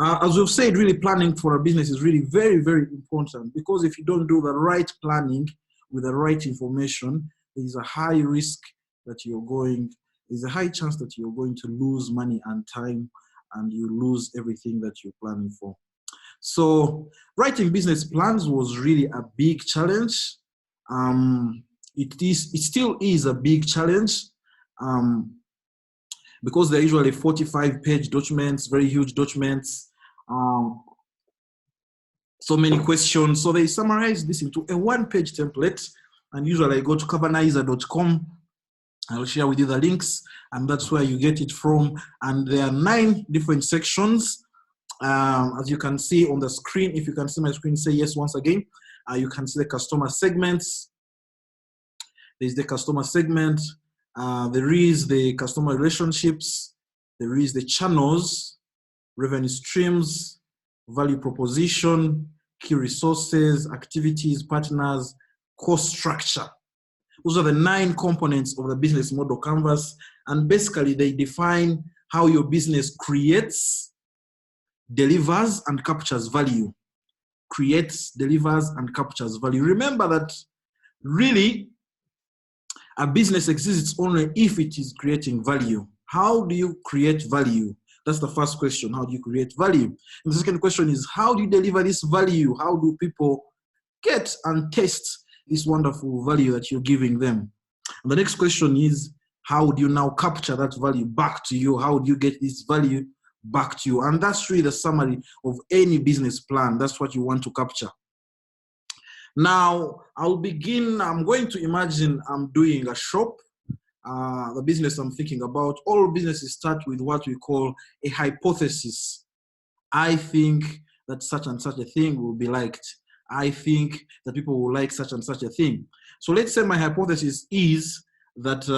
As we've said, really planning for a business is really very, very important, because if you don't do the right planning with the right information, there's a high risk that there's a high chance that you're going to lose money and time, and you lose everything that you're planning for. So writing business plans was really a big challenge. It still is a big challenge, because they're usually 45-page documents, very huge documents, so many questions. So they summarize this into a one-page template, and usually I go to coverizer.com. I'll share with you the links, and that's where you get it from. And there are 9 different sections. As you can see on the screen, if you can see my screen, say yes once again. You can see the customer segments. There's the customer segment. There is the customer relationships. There is the channels, revenue streams, value proposition, key resources, activities, partners, cost structure. Those are the 9 components of the business model canvas. And basically they define how your business creates, delivers, and captures value. Creates, delivers, and captures value. Remember that really a business exists only if it is creating value. How do you create value? That's the first question. How do you create value? And the second question is, how do you deliver this value? How do people get and taste this wonderful value that you're giving them? And the next question is, how do you now capture that value back to you? How do you get this value back to you? And that's really the summary of any business plan. That's what you want to capture. Now, I'll begin. I'm going to imagine I'm doing a shop. The business I'm thinking about, all businesses start with what we call a hypothesis. I think that such and such a thing will be liked. I think that people will like such and such a thing. So let's say my hypothesis is that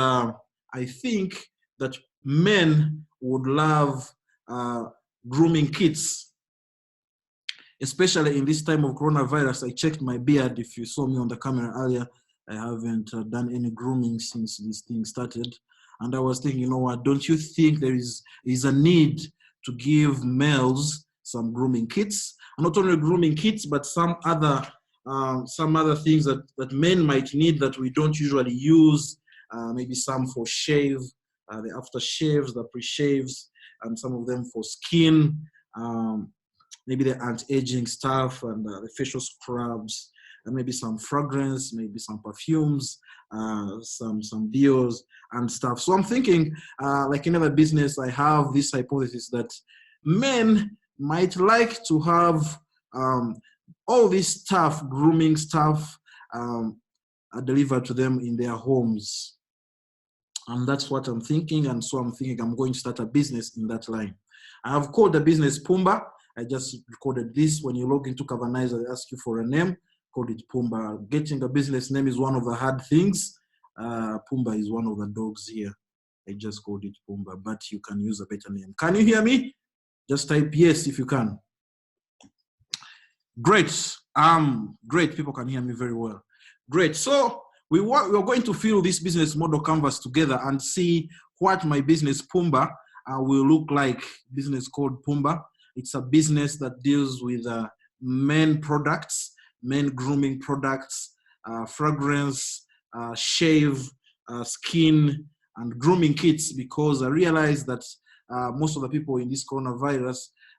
I think that men would love grooming kits. Especially in this time of coronavirus. I checked my beard. If you saw me on the camera earlier, I haven't done any grooming since this thing started. And I was thinking, you know what, don't you think there is a need to give males some grooming kits? And not only grooming kits, but some other things that men might need that we don't usually use. Maybe some for shave, the after shaves, the pre-shaves, and some of them for skin. Maybe the anti-aging stuff and the facial scrubs, and maybe some fragrance, maybe some perfumes, some deos and stuff. So I'm thinking, like in other business, I have this hypothesis that men might like to have all this stuff, grooming stuff, delivered to them in their homes. And that's what I'm thinking. And so I'm thinking I'm going to start a business in that line. I have called the business Pumba. I just recorded this. When you log into Coverizer, they ask you for a name. Called it Pumba. Getting a business name is one of the hard things. Pumba is one of the dogs here. I just called it Pumba, but you can use a better name. Can you hear me? Just type yes if you can. Great. Great. People can hear me very well. Great. So we're going to fill this business model canvas together and see what my business Pumba will look like. Business called Pumba. It's a business that deals with men products, men grooming products, fragrance, shave, skin, and grooming kits, because I realized that most of the people in this coronavirus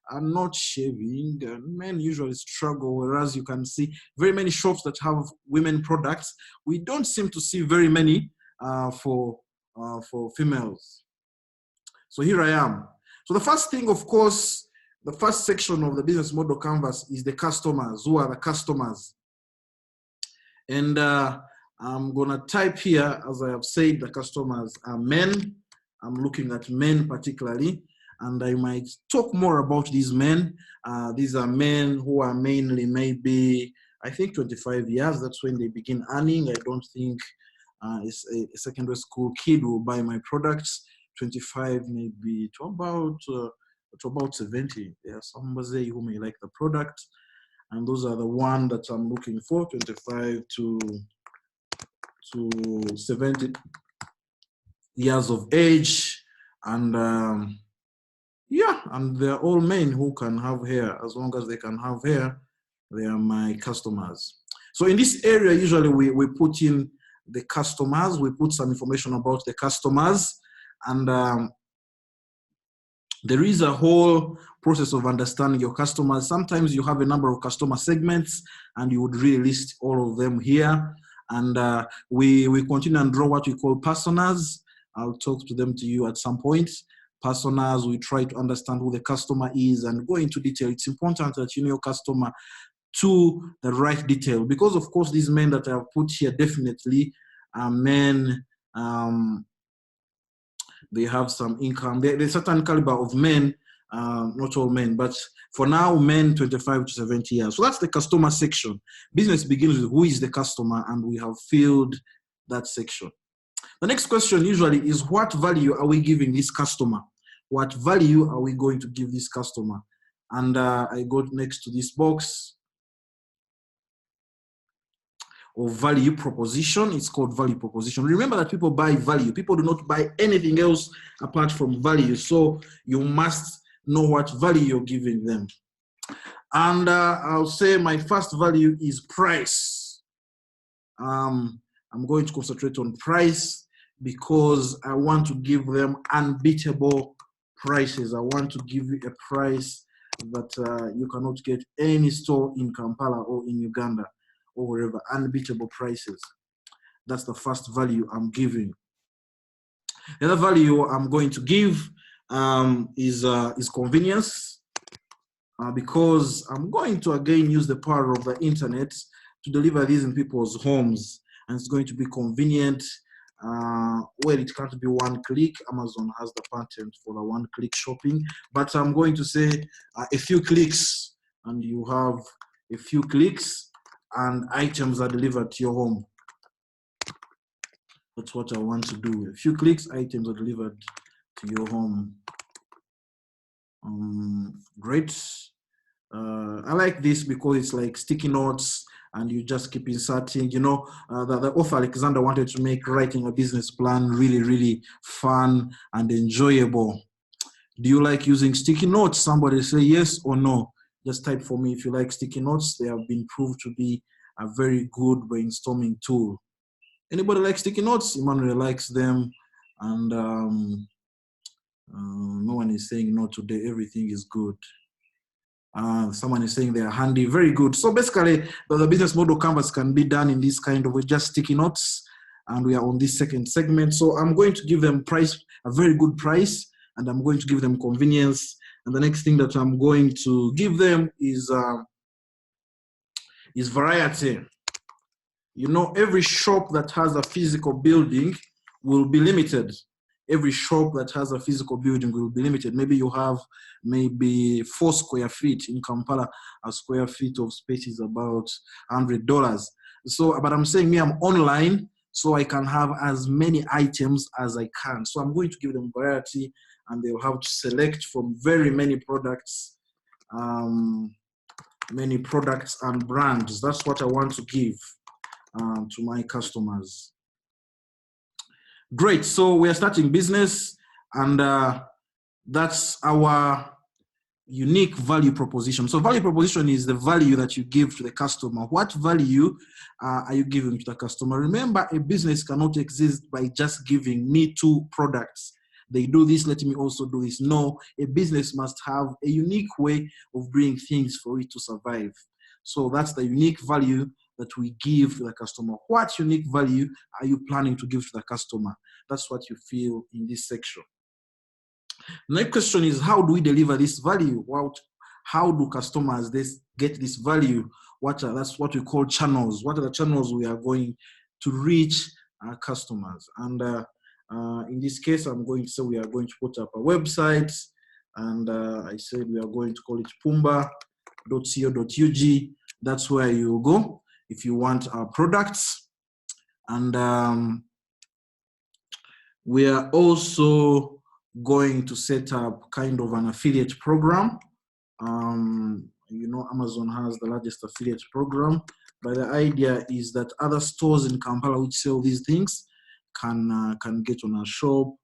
are not shaving. Men usually struggle, whereas you can see very many shops that have women products. We don't seem to see very many for females. So here I am. So the first thing, of course, the first section of the business model canvas is the customers. Who are the customers? And I'm gonna type here, as I have said, the customers are men. I'm looking at men particularly, and I might talk more about these men. These are men who are mainly maybe, I think 25 years, that's when they begin earning. I don't think a secondary school kid will buy my products. 25 maybe to about 70. There are somebody who may like the product, and those are the one that I'm looking for, 25 to 70 years of age. And Yeah, and they're all men who can have hair. As long as they can have hair, they are my customers. So in this area, usually we put in the customers, we put some information about the customers, and there is a whole process of understanding your customers. Sometimes you have a number of customer segments and you would really list all of them here. And we continue and draw what we call personas. I'll talk to them to you at some point. Personas, we try to understand who the customer is and go into detail. It's important that you know your customer to the right detail, because of course these men that I have put here definitely are men, they have some income. There's a certain caliber of men, not all men, but for now, men 25 to 70 years. So that's the customer section. Business begins with who is the customer, and we have filled that section. The next question usually is, what value are we giving this customer? What value are we going to give this customer? And I go next to this box of value proposition. It's called value proposition. Remember that people buy value. People do not buy anything else apart from value. So you must know what value you're giving them. And I'll say my first value is price. I'm going to concentrate on price because I want to give them unbeatable prices. I want to give you a price that you cannot get any store in Kampala or in Uganda or wherever, unbeatable prices. That's the first value I'm giving. The other value I'm going to give is convenience, because I'm going to again use the power of the internet to deliver these in people's homes, and it's going to be convenient. Well, it can't be one click. Amazon has the patent for the one-click shopping, but I'm going to say a few clicks, and you have a few clicks and items are delivered to your home. That's what I want to do. A few clicks, items are delivered to your home. Great. I like this because it's like sticky notes and you just keep inserting. You know, the author Alexander wanted to make writing a business plan really, really fun and enjoyable. Do you like using sticky notes? Somebody say yes or no. Just type for me if you like sticky notes. They have been proved to be a very good brainstorming tool. Anybody like sticky notes? Emmanuel likes them, and no one is saying no today. Everything is good. Someone is saying they are handy. Very good. So basically, the business model canvas can be done in this kind of way, just sticky notes, and we are on this second segment. So I'm going to give them price, a very good price, and I'm going to give them convenience. And the next thing that I'm going to give them is variety. You know, every shop that has a physical building will be limited. Every shop that has a physical building will be limited. Maybe you have maybe 4 square feet in Kampala. A square feet of space is about $100. So, but I'm saying I'm online, so I can have as many items as I can. So I'm going to give them variety, and they'll have to select from very many products, and brands. That's what I want to give to my customers. Great. So we are starting business, and that's our unique value proposition. So value proposition is the value that you give to the customer. What value are you giving to the customer? Remember, a business cannot exist by just giving me 2 products. They do this, let me also do this. No, a business must have a unique way of doing things for it to survive. So that's the unique value that we give to the customer. What unique value are you planning to give to the customer? That's what you feel in this section. The next question is, how do we deliver this value? How do customers get this value? That's what we call channels. What are the channels we are going to reach our customers? And in this case, I'm going to say we are going to put up a website, and I said we are going to call it pumba.co.ug. That's where you go if you want our products. And we are also going to set up kind of an affiliate program. You know, Amazon has the largest affiliate program, but the idea is that other stores in Kampala which sell these things can get on our shop,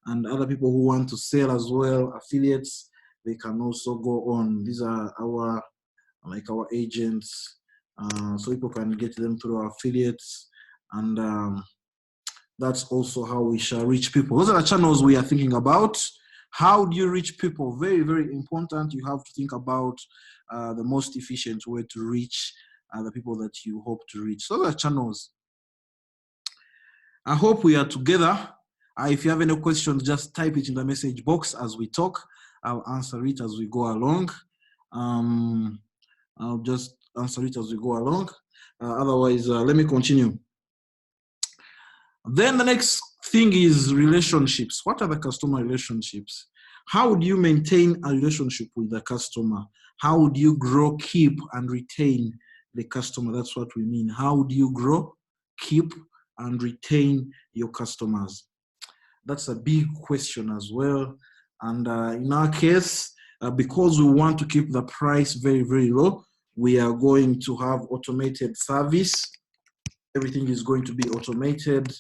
and other people who want to sell as well, affiliates, they can also go on. These are our agents, so people can get them through our affiliates, and that's also how we shall reach people. Those are the channels we are thinking about. How do you reach people? Very, very important. You have to think about the most efficient way to reach the people that you hope to reach. So those are channels. I hope we are together. If you have any questions, just type it in the message box as we talk. I'll answer it as we go along. I'll just answer it as we go along. Otherwise, let me continue. Then the next thing is relationships. What are the customer relationships? How would you maintain a relationship with the customer? How would you grow, keep, and retain the customer? That's what we mean. How would you grow, keep, and retain your customers? That's a big question as well. And in our case, because we want to keep the price very, very low, we are going to have automated service. Everything is going to be automated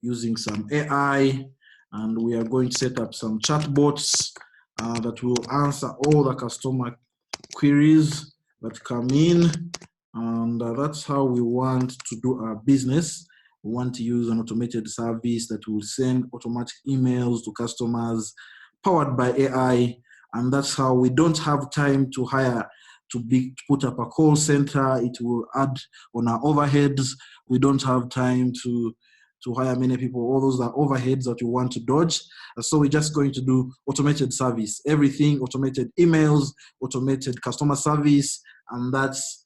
using some AI, and we are going to set up some chatbots that will answer all the customer queries that come in, and that's how we want to do our business. We want to use an automated service that will send automatic emails to customers powered by AI, and that's how we don't have time to hire to put up a call center. It will add on our overheads. We don't have time to hire many people. All those are overheads that we want to dodge. So we're just going to do automated service, everything, automated emails, automated customer service, and that's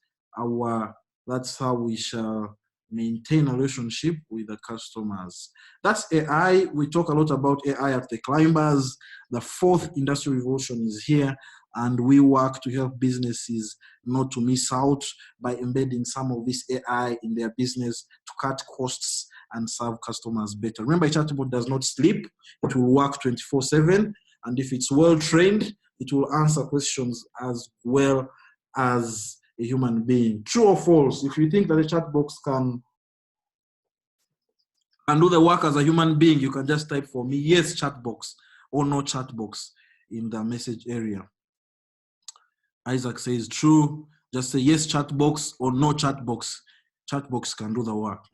how we shall maintain a relationship with the customers. That's AI. We talk a lot about AI at The Climbers. The fourth industrial revolution is here, and we work to help businesses not to miss out by embedding some of this AI in their business to cut costs and serve customers better. Remember, a chatbot does not sleep. It will work 24/7, and if it's well trained, it will answer questions as well as a human being. True or false? If you think that a chatbot can do the work as a human being, you can just type for me, yes, chatbox, or no chatbox in the message area. Isaac says true. Just say yes, chatbox, or no chatbox. Chatbox can do the work.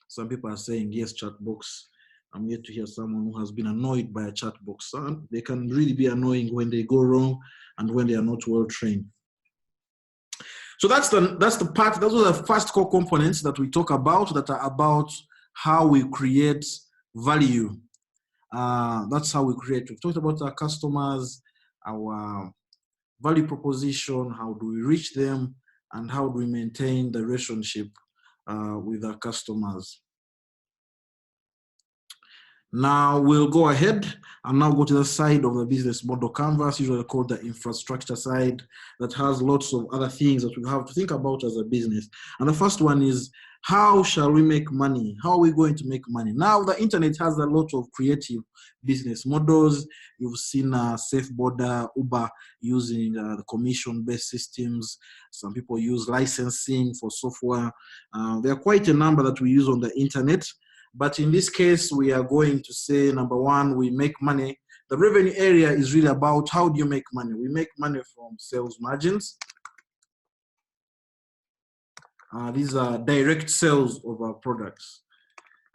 Some people are saying yes, chatbox. I'm yet to hear someone who has been annoyed by a chatbox. They can really be annoying when they go wrong and when they are not well trained. So that's the part. Those are the first core components that we talk about, that are about how we create value. That's how we create. We've talked about our customers, our value proposition, how do we reach them, and how do we maintain the relationship with our customers. Now we'll go ahead and now go to the side of the business model canvas, usually called the infrastructure side, that has lots of other things that we have to think about as a business. And the first one is, how shall we make money? How are we going to make money? Now the internet has a lot of creative business models. You've seen SafeBorder, Uber using the commission-based systems. Some people use licensing for software. There are quite a number that we use on the internet. But in this case, we are going to say, number one, we make money. The revenue area is really about how do you make money? We make money from sales margins. These are direct sales of our products.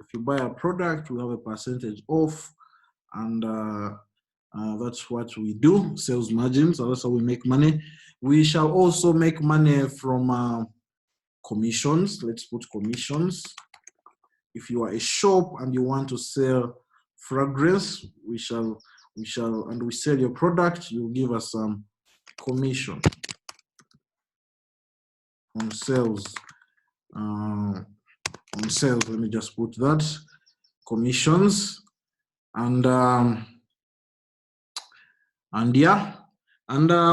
If you buy a product, we have a percentage off, and that's what we do, sales margins. So that's how we make money. We shall also make money from commissions. Let's put commissions. If you are a shop and you want to sell fragrance, we sell your product, you give us some commission on sales. Let me just put that, commissions, and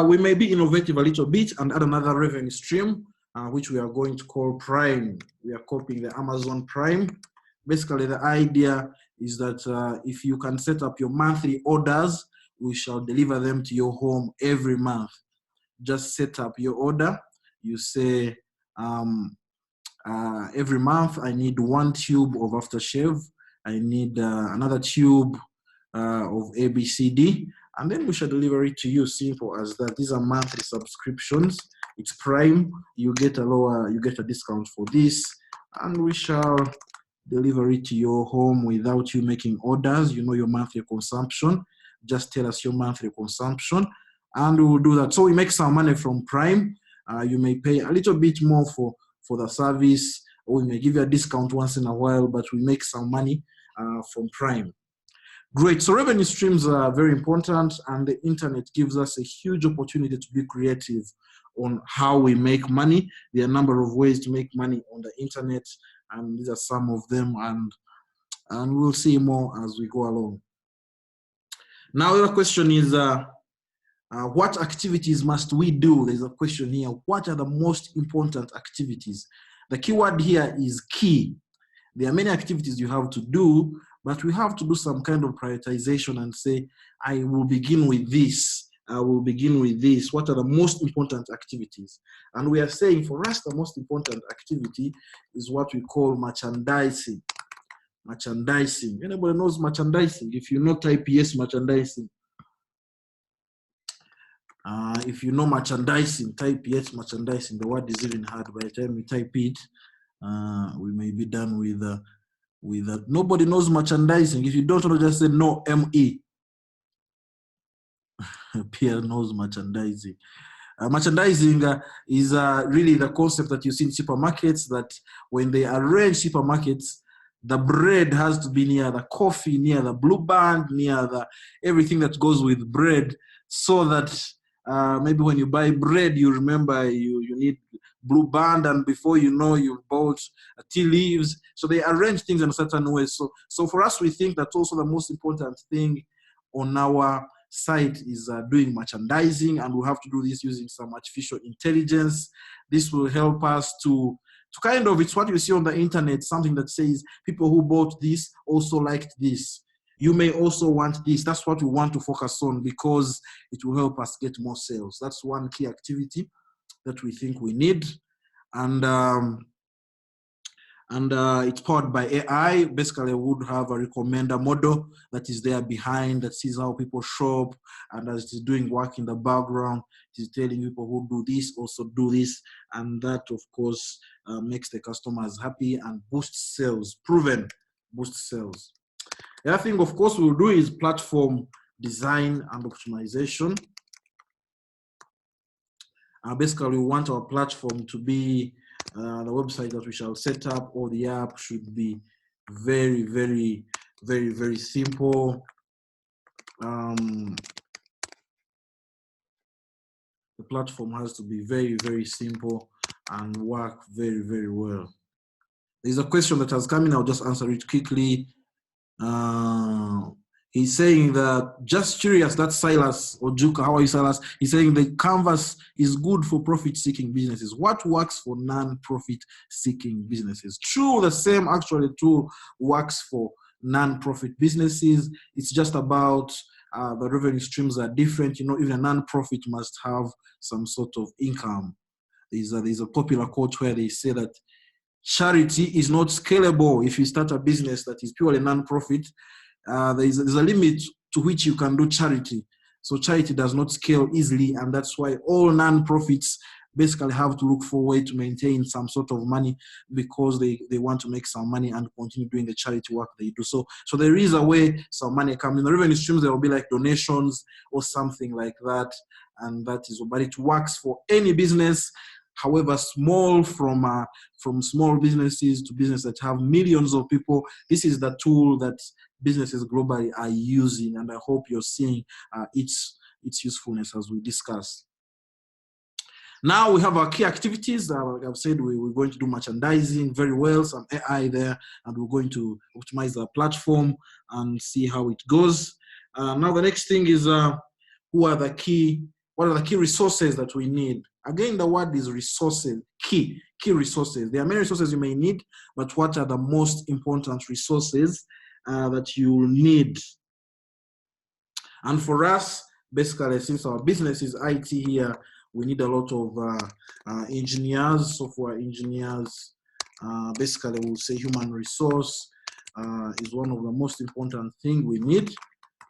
we may be innovative a little bit and add another revenue stream, which we are going to call Prime. We are copying the Amazon Prime. Basically, the idea is that if you can set up your monthly orders, we shall deliver them to your home every month. Just set up your order. You say, every month I need 1 tube of aftershave. I need another tube of ABCD, and then we shall deliver it to you. Simple as that. These are monthly subscriptions. It's Prime. You get a discount for this, and we shall deliver it to your home without you making orders. You know your monthly consumption. Just tell us your monthly consumption, and we will do that. So we make some money from Prime. You may pay a little bit more for the service, or we may give you a discount once in a while, but we make some money from Prime. Great. So revenue streams are very important, and the internet gives us a huge opportunity to be creative on how we make money. There are a number of ways to make money on the internet, and these are some of them, and we'll see more as we go along. Now, the question is, what activities must we do? There's a question here. What are the most important activities? The keyword here is key. There are many activities you have to do, but we have to do some kind of prioritization and say, I will begin with this. I will begin with this. What are the most important activities? And we are saying for us, the most important activity is what we call merchandising. Merchandising. Anybody knows merchandising? If you know, type yes, merchandising. If you know merchandising, type yes, merchandising. The word is even hard. By the time we type it, we may be done with that. Nobody knows merchandising. If you don't know, just say no, ME. Pierre knows merchandising. Merchandising is really the concept that you see in supermarkets, that when they arrange supermarkets, the bread has to be near the coffee, near the blue band, near the everything that goes with bread, so that maybe when you buy bread, you remember you need blue band, and before you know, you've bought tea leaves. So they arrange things in a certain way. So for us, we think that also the most important thing on our site is doing merchandising, and we have to do this using some artificial intelligence. This will help us to kind of, it's what you see on the internet, something that says people who bought this also liked this. You may also want this. That's what we want to focus on, because it will help us get more sales. That's one key activity that we think we need. And it's powered by AI. Basically, we would have a recommender model that is there behind, that sees how people shop, and as it is doing work in the background, it is telling people who do this also do this, and that, of course, makes the customers happy and boosts sales. Proven, boosts sales. The other thing, of course, we'll do is platform design and optimization. Basically, we want our platform to be the website that we shall set up, or the app should be very, very, very, very simple. The platform has to be very, very simple and work very, very well. There's a question that has come in. I'll just answer it quickly. He's saying that, just curious, that's Silas Ojuka. How are you, Silas? He's saying the Canvas is good for profit-seeking businesses. What works for non-profit-seeking businesses? True, the same actually tool works for non-profit businesses. It's just about the revenue streams are different. You know, even a non-profit must have some sort of income. There's a popular quote where they say that charity is not scalable. If you start a business that is purely non-profit, there's a limit to which you can do charity. So charity does not scale easily, and that's why all non-profits basically have to look for a way to maintain some sort of money, because they want to make some money and continue doing the charity work they do. So there is a way some money comes in. The revenue streams, there will be like donations or something like that, and that is, but it works for any business, however small, from small businesses to businesses that have millions of people. This is the tool that businesses globally are using, and I hope you're seeing its usefulness as we discuss. Now we have our key activities. Like I've said, we're going to do merchandising very well, some AI there, and we're going to optimize the platform and see how it goes. Now the next thing is, what are the key resources that we need? Again, the word is resources, key resources. There are many resources you may need, but what are the most important resources that you will need? And for us, basically, since our business is IT here, we need a lot of engineers, software engineers. Basically, we'll say human resource is one of the most important things we need.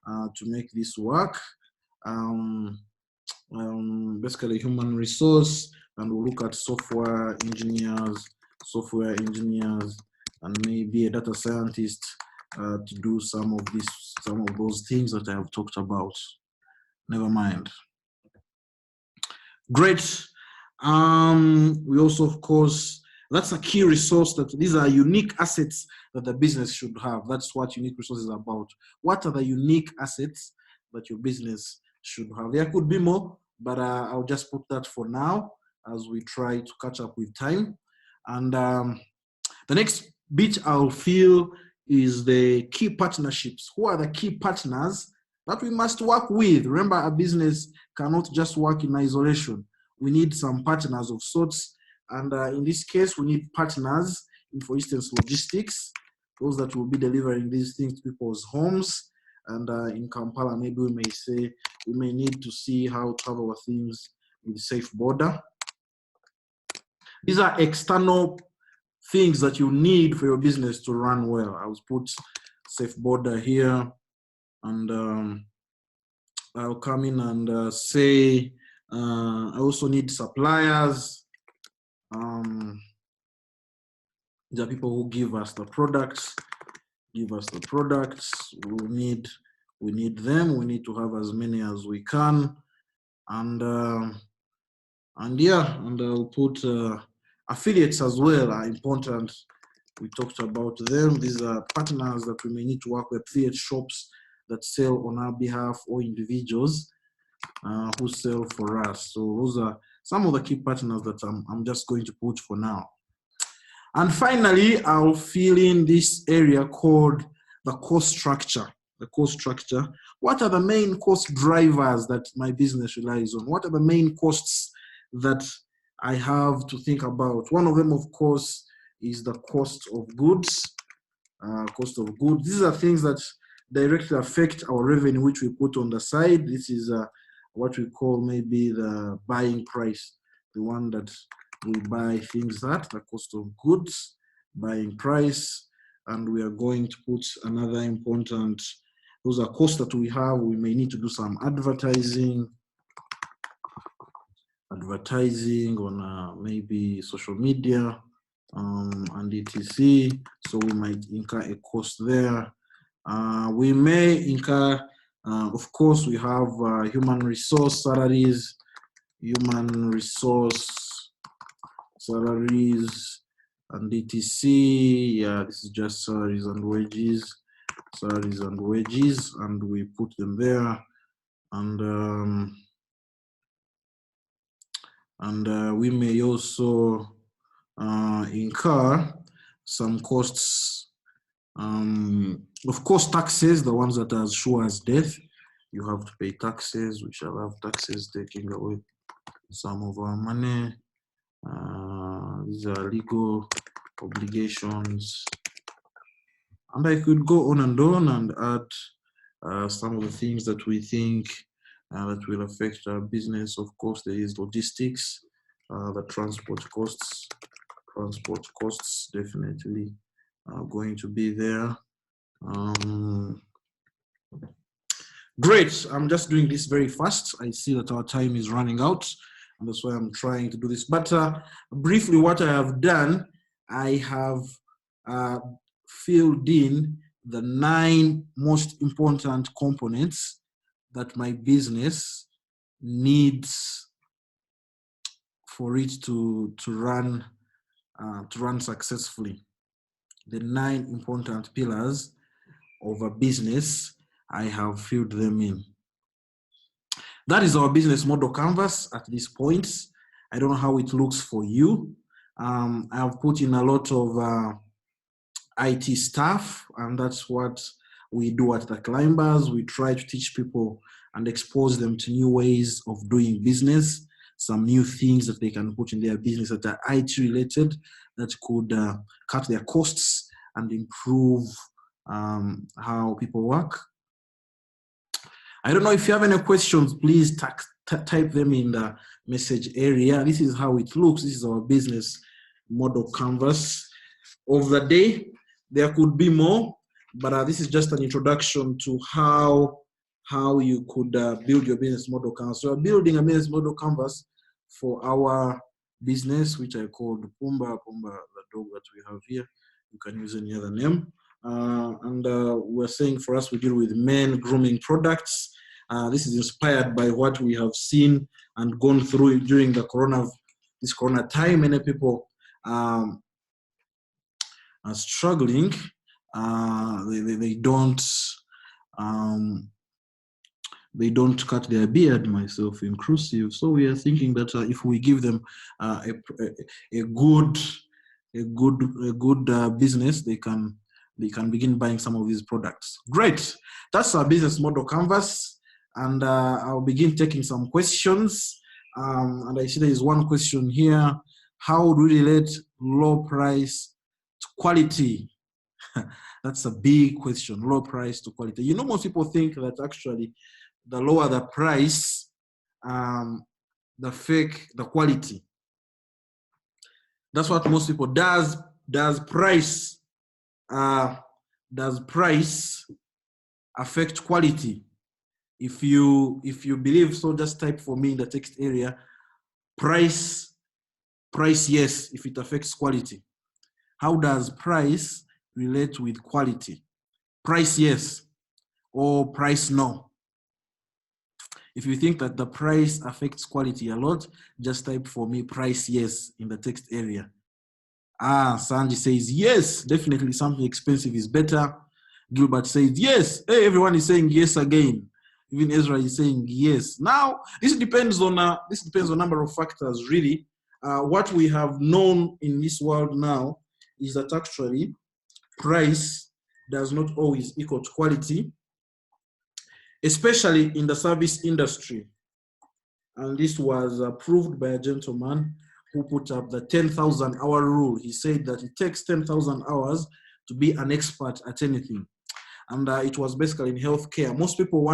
to make this work. Basically human resource, and we'll look at software engineers, and maybe a data scientist to do some of those things that I have talked about. Never mind. Great. We also, of course, that's a key resource, that these are unique assets that the business should have. That's what unique resources is about. What are the unique assets that your business should have? There could be more, but I'll just put that for now as we try to catch up with time. And the next bit I'll feel is the key partnerships. Who are the key partners that we must work with? Remember, a business cannot just work in isolation. We need some partners of sorts. And in this case, we need partners in, for instance, logistics, those that will be delivering these things to people's homes. And in Kampala, maybe we may say, we may need to see how to have our things with safe border. These are external things that you need for your business to run well. I will put safe border here, and I'll come in and say, I also need suppliers. The people who give us the products, We need them. We need to have as many as we can, and I'll put affiliates as well are important. We talked about them. These are partners that we may need to work with, affiliate shops that sell on our behalf, or individuals who sell for us. So those are some of the key partners that I'm just going to put for now. And finally, I'll fill in this area called the cost structure. The cost structure. What are the main cost drivers that my business relies on? What are the main costs that I have to think about? One of them, of course, is the cost of goods. Cost of goods. These are things that directly affect our revenue, which we put on the side. This is what we call maybe the buying price, the one that we buy things at, the cost of goods, buying price. And we are going to put another important, those are costs that we have. We may need to do some advertising on maybe social media and etc. So we might incur a cost there. We may incur, of course, we have human resource salaries, and etc. Yeah, this is just salaries and wages, and we put them there. And we may also incur some costs. Of course, taxes, the ones that are as sure as death. You have to pay taxes. We shall have taxes taking away some of our money. These are legal obligations. And I could go on and add some of the things that we think that will affect our business. Of course, there is logistics, the transport costs. Transport costs definitely are going to be there. Great. I'm just doing this very fast. I see that our time is running out, and that's why I'm trying to do this. But briefly, what I have done, I have filled in the 9 most important components that my business needs for it to run successfully. The 9 important pillars of a business, I have filled them in. That is our business model canvas at this point. I don't know how it looks for you. I have put in a lot of IT stuff, and that's what we do at the Climbers. We try to teach people and expose them to new ways of doing business, some new things that they can put in their business that are IT related, that could cut their costs and improve how people work. I don't know if you have any questions, please type them in the message area. This is how it looks. This is our business model canvas of the day. There could be more, but this is just an introduction to how how you could build your business model canvas. So we're building a business model canvas for our business, which I called Pumba, the dog that we have here. You can use any other name. And we're saying for us, we deal with men grooming products. This is inspired by what we have seen and gone through during the this corona time. Many people are struggling. They don't cut their beard, myself inclusive. So we are thinking that if we give them a good business, they can begin buying some of these products. Great, that's our business model canvas, and I'll begin taking some questions. And I see there is one question here: how do we relate low price to quality? That's a big question. Low price to quality. You know, most people think that actually the lower the price, the quality. That's what most people does. Does price affect quality? If you believe so, just type for me in the text area. Price yes, if it affects quality. How does price relate with quality? Price yes or price no. If you think that the price affects quality a lot, just type for me price yes in the text area. Sanji says yes, definitely something expensive is better. Gilbert says yes. Hey, everyone is saying yes again. Even Ezra is saying yes. Now, this depends on a number of factors, really. What we have known in this world now is that actually price does not always equal to quality, especially in the service industry. And this was approved by a gentleman who put up the 10,000 hour rule. He said that it takes 10,000 hours to be an expert at anything. And it was basically in healthcare. Most people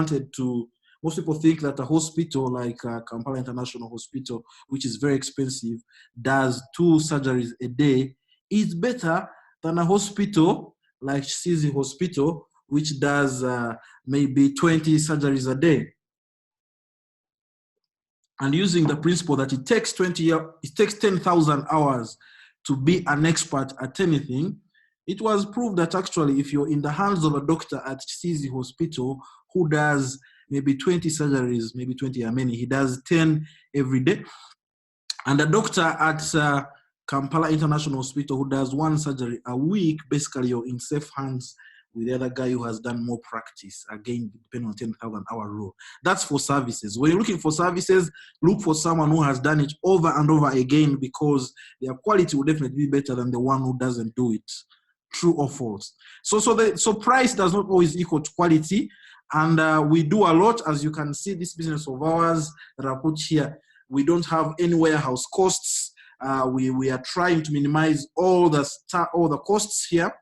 think that a hospital like Kampala International Hospital, which is very expensive, does 2 surgeries a day, is better than a hospital like Chizizi Hospital, which does maybe 20 surgeries a day. And using the principle that it takes 10,000 hours to be an expert at anything, it was proved that actually if you're in the hands of a doctor at Chizizi Hospital who does maybe 20 surgeries, maybe 20 are many, he does 10 every day, and a doctor at Kampala International Hospital who does 1 surgery a week, basically you're in safe hands with the other guy who has done more practice, again, depending on 10,000 hour rule. That's for services. When you're looking for services, look for someone who has done it over and over again, because their quality will definitely be better than the one who doesn't do it. True or false? So price does not always equal to quality. And we do a lot, as you can see, this business of ours that I put here, we don't have any warehouse costs. We are trying to minimize all the costs here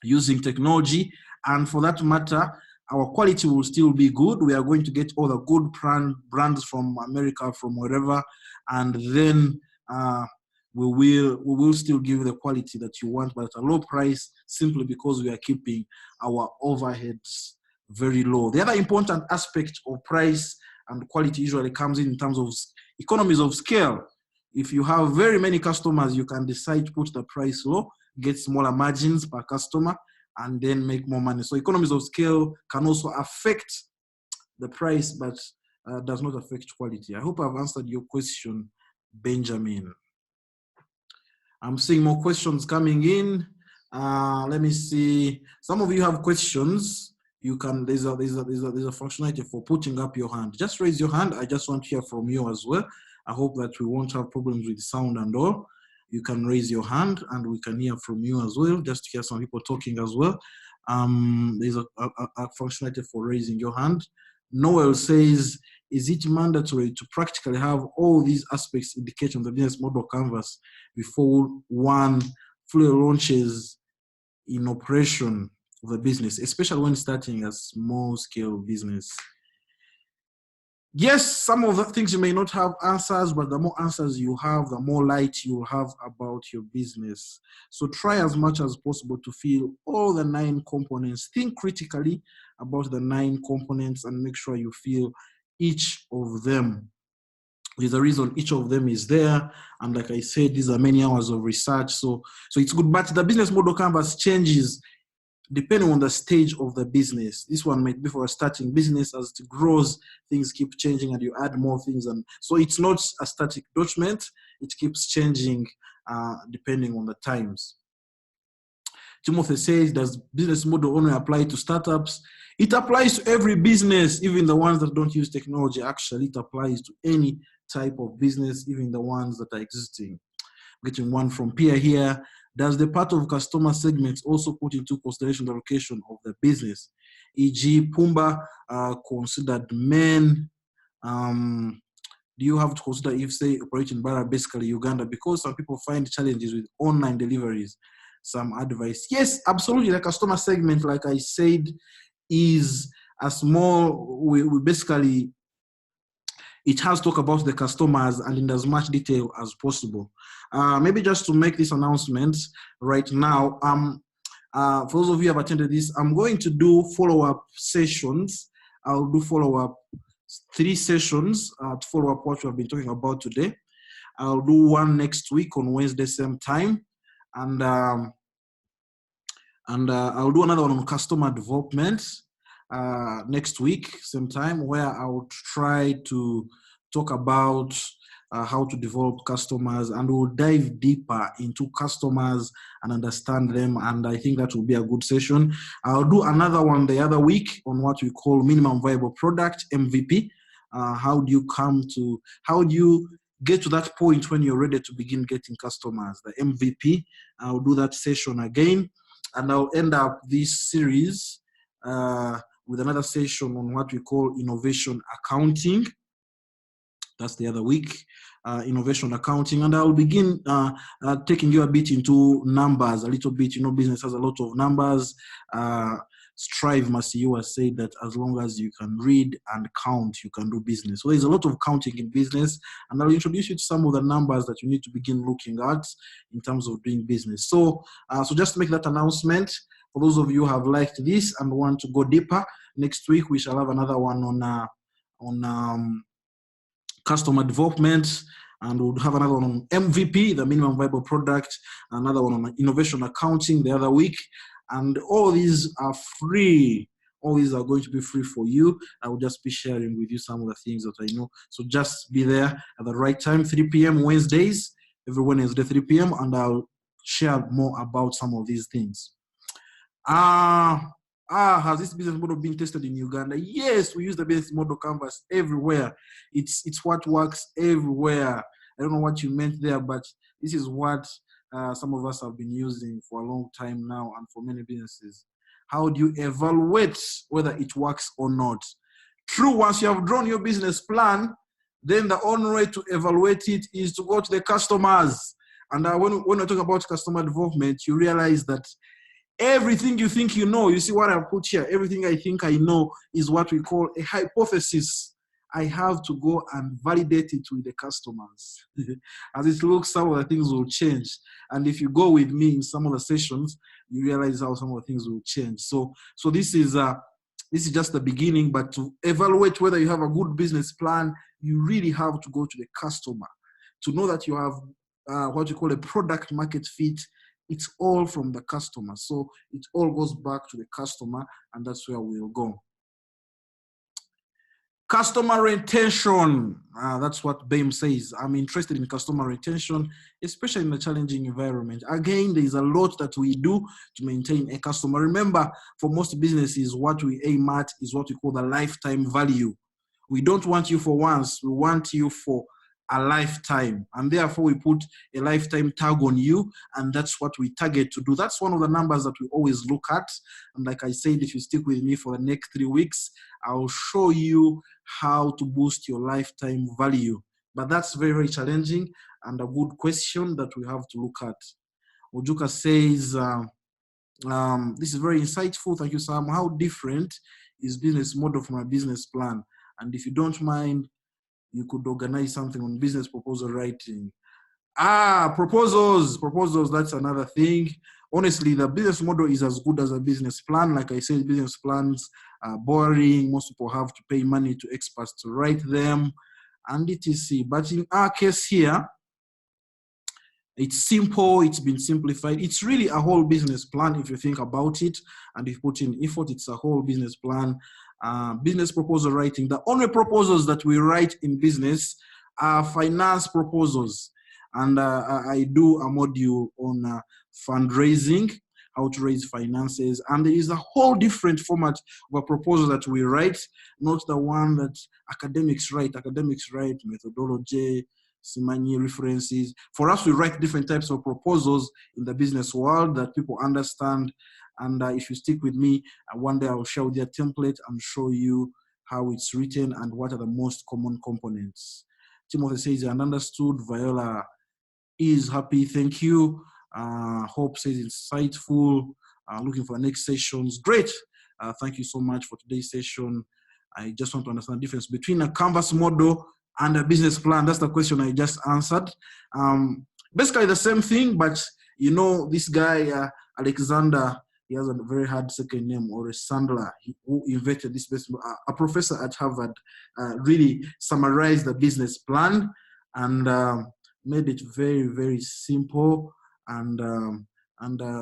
using technology, and for that matter, our quality will still be good. We are going to get all the good brands from America, from wherever, and then we will still give the quality that you want, but at a low price, simply because we are keeping our overheads very low. The other important aspect of price and quality usually comes in terms of economies of scale. If you have very many customers, you can decide to put the price low, get smaller margins per customer, and then make more money. So economies of scale can also affect the price, but does not affect quality. I hope I've answered your question, Benjamin. I'm seeing more questions coming in. Let me see. Some of you have questions. You can, there's a functionality for putting up your hand. Just raise your hand. I just want to hear from you as well. I hope that we won't have problems with sound and all. You can raise your hand and we can hear from you as well, just to hear some people talking as well. There's a functionality for raising your hand. Noel says, is it mandatory to practically have all these aspects indicated on the business model canvas before one fully launches in operation of the business, especially when starting a small scale business? Yes, some of the things you may not have answers, but the more answers you have, the more light you have about your business. So try as much as possible to fill all the 9 components. Think critically about the 9 components and make sure you fill each of them. There's a reason each of them is there. And like I said, these are many hours of research. So it's good, but the business model canvas changes depending on the stage of the business. This one might be for a starting business. As it grows, things keep changing and you add more things. And so it's not a static document. It keeps changing depending on the times. Timothy says, does business model only apply to startups? It applies to every business, even the ones that don't use technology. Actually, it applies to any type of business, even the ones that are existing. Getting one from Pierre here. Does the part of customer segments also put into consideration the location of the business? E.g., Pumba considered men. Do you have to consider if, say, operating Bara, basically Uganda, because some people find challenges with online deliveries? Some advice? Yes, absolutely. The customer segment, like I said, is a small, we basically, it has talk about the customers and in as much detail as possible. Maybe just to make this announcement right now, for those of you who have attended this, I'm going to do follow-up sessions. I'll do follow-up 3 sessions to follow up what we have been talking about today. I'll do one next week on Wednesday, same time. And I'll do another one on customer development next week, same time, where I'll try to talk about how to develop customers, and we'll dive deeper into customers and understand them. And I think that will be a good session. I'll do another one the other week on what we call minimum viable product, MVP. How do you get to that point when you're ready to begin getting customers, the MVP? I'll do that session again. And I'll end up this series with another session on what we call innovation accounting. That's the other week, innovation accounting. And I'll begin taking you a bit into numbers, a little bit. Business has a lot of numbers. Strive Masiu has said that as long as you can read and count, you can do business. So there's a lot of counting in business, and I'll introduce you to some of the numbers that you need to begin looking at in terms of doing business. So just to make that announcement, for those of you who have liked this and want to go deeper, next week we shall have another one on customer development, and we'll have another one on MVP, the minimum viable product, another one on innovation accounting the other week. And all these are free. All these are going to be free for you. I will just be sharing with you some of the things that I know. So just be there at the right time, 3 p.m. Wednesdays, every Wednesday, 3 p.m. And I'll share more about some of these things. Has this business model been tested in Uganda? Yes, we use the business model canvas everywhere. It's what works everywhere. I don't know what you meant there, but this is what some of us have been using for a long time now and for many businesses. How do you evaluate whether it works or not? True, once you have drawn your business plan, then the only way to evaluate it is to go to the customers. And when we talk about customer development, you realize that everything you think you know, you see what I've put here, everything I think I know is what we call a hypothesis. I have to go and validate it with the customers. As it looks, some of the things will change. And if you go with me in some of the sessions, you realize how some of the things will change. So this is just the beginning, but to evaluate whether you have a good business plan, you really have to go to the customer. To know that you have what you call a product market fit, it's all from the customer. So it all goes back to the customer, and that's where we'll go. Customer retention, that's what BAME says. I'm interested in customer retention, especially in a challenging environment. Again, there's a lot that we do to maintain a customer. Remember, for most businesses, what we aim at is what we call the lifetime value. We don't want you for once, we want you for a lifetime, and therefore we put a lifetime tag on you, and that's what we target to do. That's one of the numbers that we always look at. And like I said, if you stick with me for the next 3 weeks, I'll show you how to boost your lifetime value. But that's very, very challenging and a good question that we have to look at. Ojuka says, this is very insightful. Thank you, Sam. How different is business model from a business plan? And if you don't mind, you could organize something on business proposal writing. Proposals, that's another thing. honestly, the business model is as good as a business plan. Like I said, business plans are boring. Most people have to pay money to experts to write them, and etc. But in our case here, it's simple, it's been simplified. It's really a whole business plan if you think about it, and if you put in effort, it's a whole business plan. Business proposal writing. The only proposals that we write in business are finance proposals. And I do a module on fundraising, how to raise finances. And there is a whole different format of a proposal that we write, not the one that academics write. Academics write methodology, Simani references. For us, we write different types of proposals in the business world that people understand. And if you stick with me, one day I'll share with you a template and show you how it's written and what are the most common components. Timothy says, and understood. Viola is happy. Thank you. Hope says insightful. Looking for the next sessions. Great. Thank you so much for today's session. I just want to understand the difference between a canvas model and a business plan. That's the question I just answered. Basically the same thing, but you know, this guy, Alexander, he has a very hard second name, or Sandler, who invented this business, a professor at Harvard, really summarized the business plan and made it very, very simple. And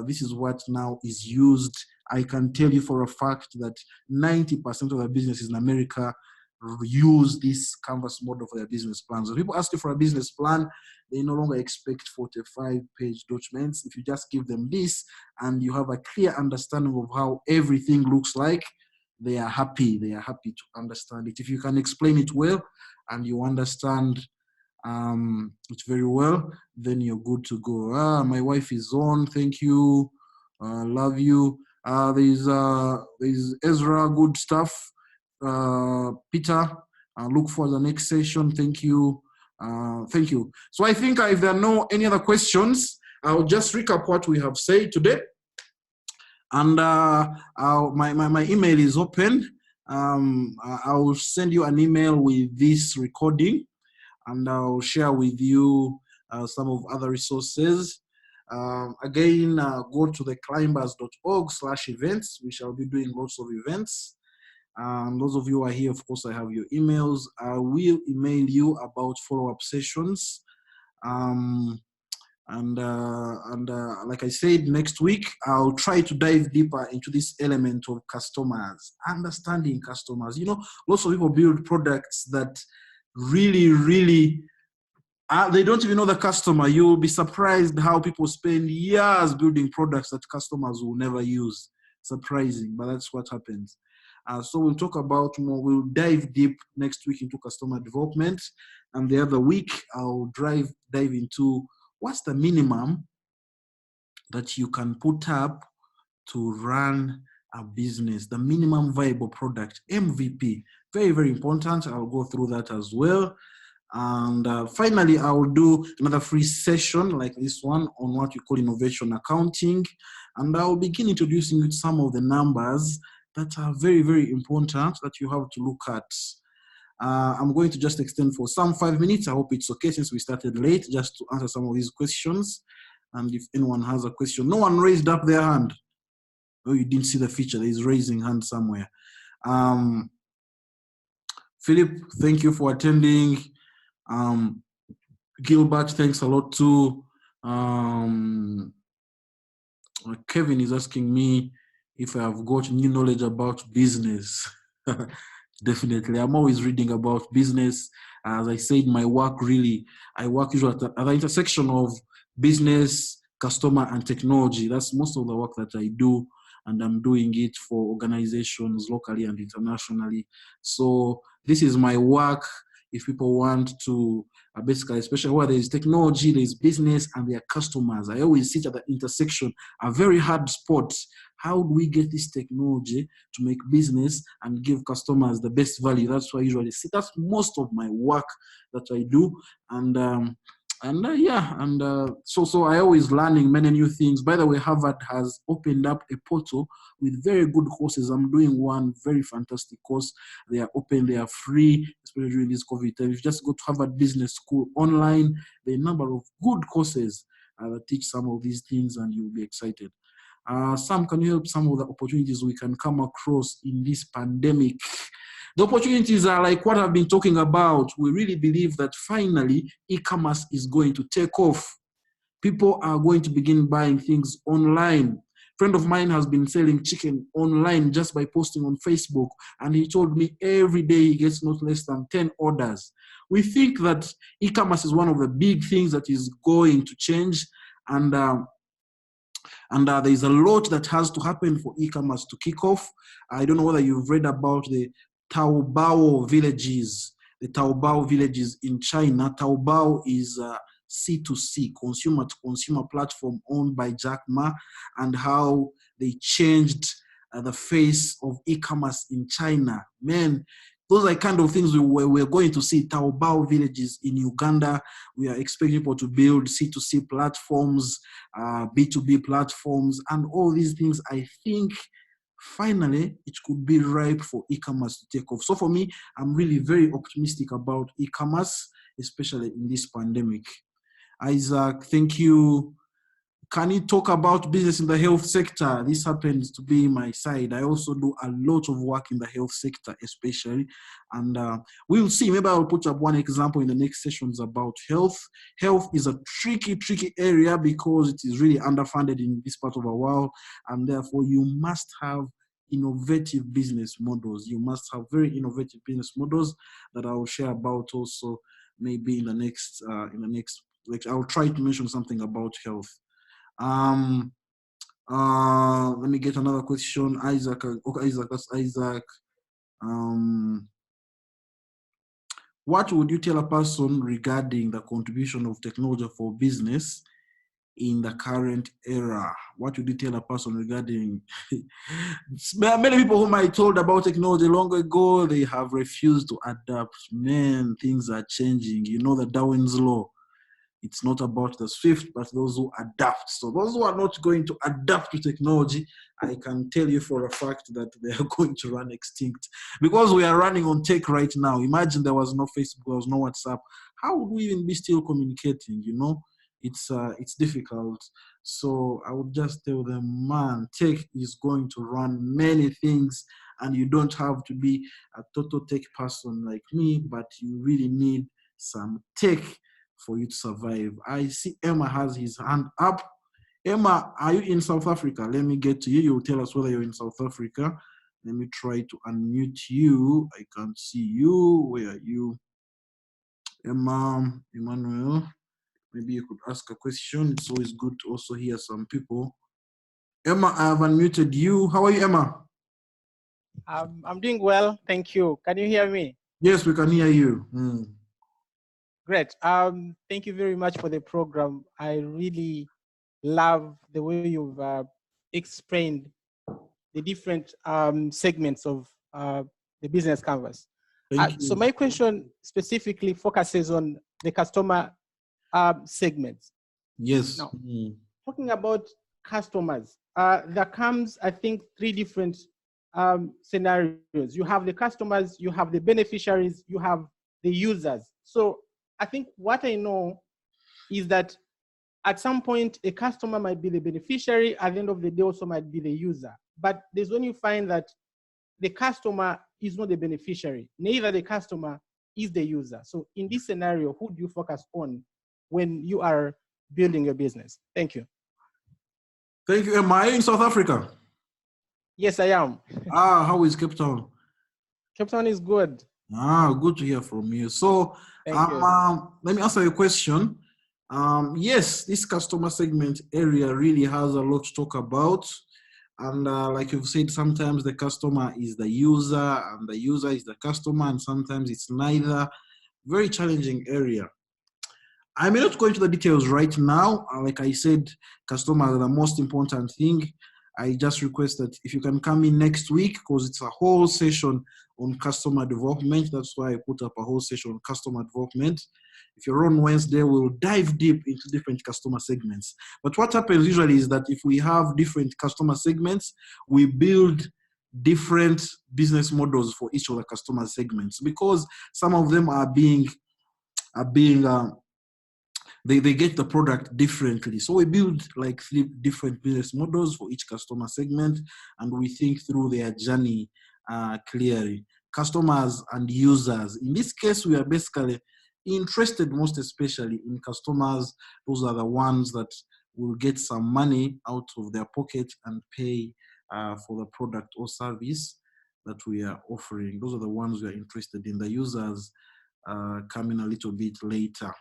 this is what now is used. I can tell you for a fact that 90% of the businesses in America use this canvas model for their business plans. So people ask you for a business plan, they no longer expect 45-page documents. If you just give them this and you have a clear understanding of how everything looks like, they are happy. They are happy to understand it. If you can explain it well and you understand it very well, then you're good to go. My wife is on. Thank you. Love you. There's Ezra. Good stuff. Peter, look for the next session. Thank you. Thank you. So I think if there are no any other questions, I'll just recap what we have said today. And my email is open. I'll send you an email with this recording, and I'll share with you some of other resources. Again, go to the climbers.org/events. We shall be doing lots of events. Those of you who are here, of course, I have your emails. I will email you about follow-up sessions. Like I said, next week, I'll try to dive deeper into this element of customers, understanding customers. You know, lots of people build products that really, they don't even know the customer. You'll be surprised how people spend years building products that customers will never use. Surprising, but that's what happens. So we'll talk about more, we'll dive deep next week into customer development. And the other week, I'll dive into what's the minimum that you can put up to run a business, the minimum viable product, MVP. Very, very important. I'll go through that as well. And finally, I will do another free session like this one on what we call innovation accounting. And I'll begin introducing you some of the numbers that are very, very important that you have to look at. I'm going to just extend for some 5 minutes. I hope it's okay since we started late, just to answer some of these questions. And if anyone has a question, no one raised up their hand. Oh, you didn't see the feature. There is raising hand somewhere. Philip, thank you for attending. Gilbert, thanks a lot too. Kevin is asking me if I have got new knowledge about business. Definitely. I'm always reading about business. As I said, my work really, I work usually at the intersection of business, customer, and technology. That's most of the work that I do, and I'm doing it for organizations locally and internationally. So this is my work. If people want to, basically, especially where there is technology, there is business, and there are customers, I always sit at the intersection, a very hard spot. How do we get this technology to make business and give customers the best value? That's why I usually sit. That's most of my work that I do. So I always learning many new things. By the way, Harvard has opened up a portal with very good courses. I'm doing one very fantastic course. They are open, they are free, especially during this COVID time. If you just go to Harvard Business School online, there are a number of good courses that teach some of these things, and you'll be excited. Sam, can you help some of the opportunities we can come across in this pandemic? The opportunities are like what I've been talking about. We really believe that finally e-commerce is going to take off. People are going to begin buying things online. Friend of mine has been selling chicken online just by posting on Facebook, and he told me every day he gets not less than 10 orders. We think that e-commerce is one of the big things that is going to change, and there's a lot that has to happen for e-commerce to kick off. I don't know whether you've read about the Taobao villages, in China. Taobao is C2C, consumer-to-consumer platform owned by Jack Ma, and how they changed the face of e-commerce in China. Man, those are kind of things we're going to see. Taobao villages in Uganda. We are expecting people to build C2C platforms, B2B platforms, and all these things. I think finally it could be ripe for e-commerce to take off. So for me, I'm really very optimistic about e-commerce, especially in this pandemic. Isaac, thank you. Can you talk about business in the health sector? This happens to be my side. I also do a lot of work in the health sector, especially. And we'll see. Maybe I'll put up one example in the next sessions about health. Health is a tricky area because it is really underfunded in this part of the world. And therefore, you must have innovative business models. You must have very innovative business models that I will share about also maybe in the next like I'll try to mention something about health. Let me get another question. Isaac, okay, that's Isaac. What would you tell a person regarding the contribution of technology for business in the current era? What would you tell a person regarding many people whom I told about technology long ago, they have refused to adapt. Man, things are changing. You know the Darwin's law. It's not about the swift, but those who adapt. So those who are not going to adapt to technology, I can tell you for a fact that they are going to run extinct. Because we are running on tech right now. Imagine there was no Facebook, there was no WhatsApp. How would we even be still communicating, you know? It's difficult. So I would just tell them, man, tech is going to run many things, and you don't have to be a total tech person like me, but you really need some tech for you to survive. I see Emma has his hand up. Emma, are you in South Africa? Let me get to you. You'll tell us whether you're in South Africa. Let me try to unmute you. I can't see you. Where are you? Emma, Emmanuel, maybe you could ask a question. It's always good to also hear some people. Emma, I have unmuted you. How are you, Emma? I'm doing well, thank you. Can you hear me? Yes, we can hear you. Great. Thank you very much for the program. I really love the way you've explained the different segments of the business canvas. So my question specifically focuses on the customer segments. Yes. Now, talking about customers, there comes, I think, three different scenarios. You have the customers, you have the beneficiaries, you have the users. So I think what I know is that at some point, a customer might be the beneficiary, at the end of the day also might be the user. But there's when you find that the customer is not the beneficiary, neither the customer is the user. So in this scenario, who do you focus on when you are building your business? Thank you. Thank you. Am I in South Africa? Yes, I am. How is Cape Town? Cape Town is good. Good to hear from you. So let me answer your question. Yes, this customer segment area really has a lot to talk about. And like you've said, sometimes the customer is the user and the user is the customer, and sometimes it's neither. Very challenging area. I may not go into the details right now. Like I said, customers are the most important thing. I just request that if you can come in next week, because it's a whole session on customer development. That's why I put up a whole session on customer development. If you're on Wednesday, we'll dive deep into different customer segments. But what happens usually is that if we have different customer segments, we build different business models for each of the customer segments, because some of them are being they get the product differently. So we build like 3 different business models for each customer segment, and we think through their journey clearly. Customers and users. In this case, we are basically interested most especially in customers. Those are the ones that will get some money out of their pocket and pay for the product or service that we are offering. Those are the ones we are interested in. The users coming a little bit later.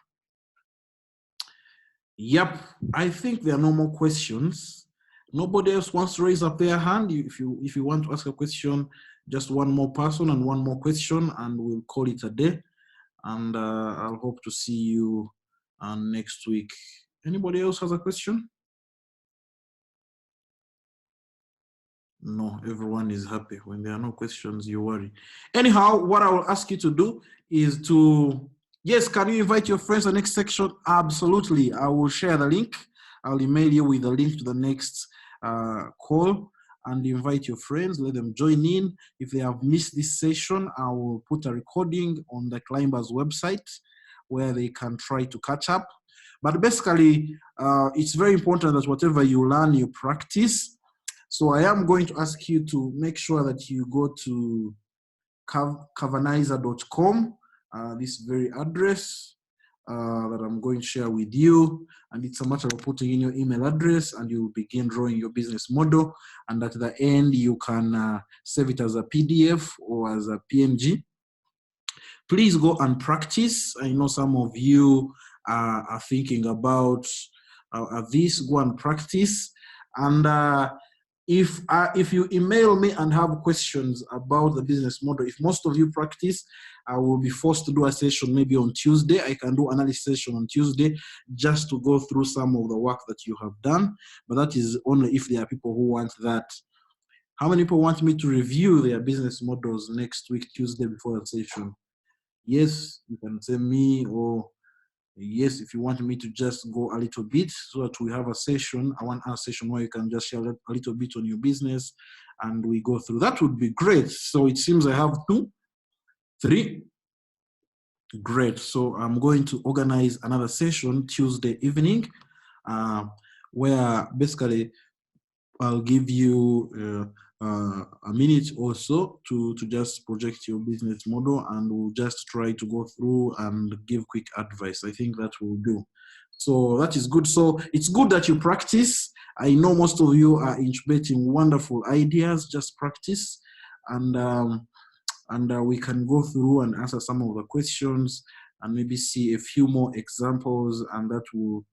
Yep, I think there are no more questions. Nobody else wants to raise up their hand. If you want to ask a question, just one more person and one more question, and we'll call it a day. And I'll hope to see you next week. Anybody else has a question? No, everyone is happy. When there are no questions, you worry. Anyhow, what I will ask you to do is to, yes, can you invite your friends to the next section? Absolutely. I will share the link. I'll email you with the link to the next call, and invite your friends, let them join in. If they have missed this session, I will put a recording on the Climbers website where they can try to catch up. But basically, it's very important that whatever you learn, you practice. So I am going to ask you to make sure that you go to cavanizer.com, this very address that I'm going to share with you. And it's a matter of putting in your email address, and you begin drawing your business model. And at the end, you can save it as a PDF or as a PNG. Please go and practice. I know some of you are thinking about this. Go and practice. And if you email me and have questions about the business model, if most of you practice, I will be forced to do a session maybe on Tuesday. I can do another session on Tuesday just to go through some of the work that you have done. But that is only if there are people who want that. How many people want me to review their business models next week, Tuesday, before the session? Yes, you can say me, or yes, if you want me to just go a little bit so that we have a session, a 1 hour session where you can just share a little bit on your business and we go through. That would be great. So it seems I have 2, 3. Great. So I'm going to organize another session Tuesday evening where basically I'll give you a minute or so to just project your business model, and we'll just try to go through and give quick advice. I think that will do. So that is good. So it's good that you practice. I know most of you are incubating wonderful ideas. Just practice, and we can go through and answer some of the questions and maybe see a few more examples, and that will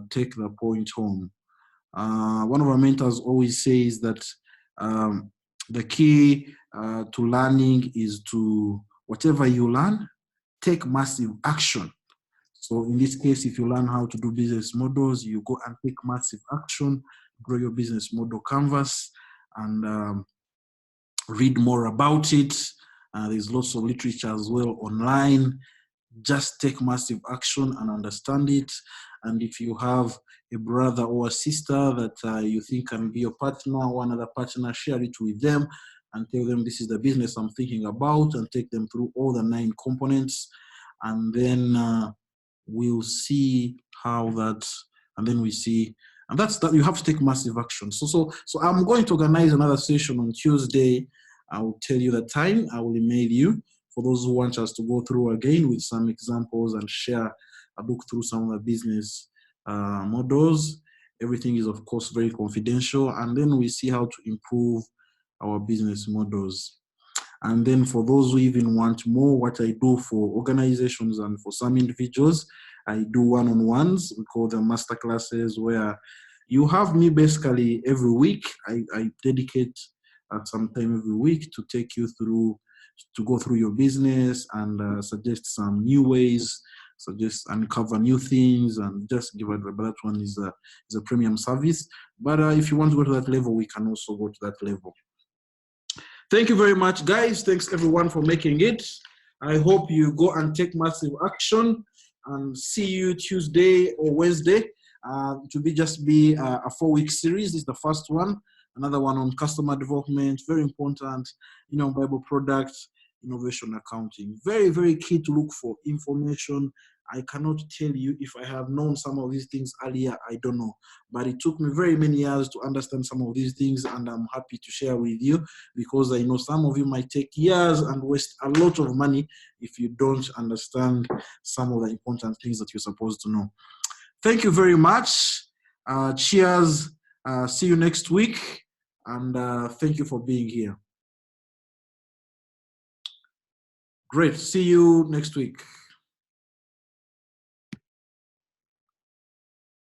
take the point home. One of our mentors always says that the key to learning is to, whatever you learn, take massive action. So in this case, if you learn how to do business models, you go and take massive action, grow your business model canvas, and read more about it. There's lots of literature as well online. Just take massive action and understand it. And if you have a brother or a sister that you think can be your partner or another partner, share it with them and tell them this is the business I'm thinking about, and take them through all the 9 components. And then we'll see how that, and then we see, and that's that. You have to take massive action. So I'm going to organize another session on Tuesday. I will tell you the time. I will email you for those who want us to go through again with some examples and share a look through some of the business models. Everything is, of course, very confidential. And then we see how to improve our business models. And then for those who even want more, what I do for organizations and for some individuals, I do one-on-ones. We call them masterclasses, where you have me basically every week. I dedicate some time every week to take you through, to go through your business and suggest some new ways, suggest uncover new things, and just give it. But that one is a premium service. But if you want to go to that level, we can also go to that level. Thank you very much, guys. Thanks everyone for making it. I hope you go and take massive action, and see you Tuesday or Wednesday. To be a 4-week series. This is the first one. Another one on customer development, very important, Bible products. innovation accounting. Very, very key to look for information. I cannot tell you if I have known some of these things earlier, I don't know. But it took me very many years to understand some of these things, and I'm happy to share with you because I know some of you might take years and waste a lot of money if you don't understand some of the important things that you're supposed to know. Thank you very much. Cheers. See you next week. And thank you for being here. Great. See you next week.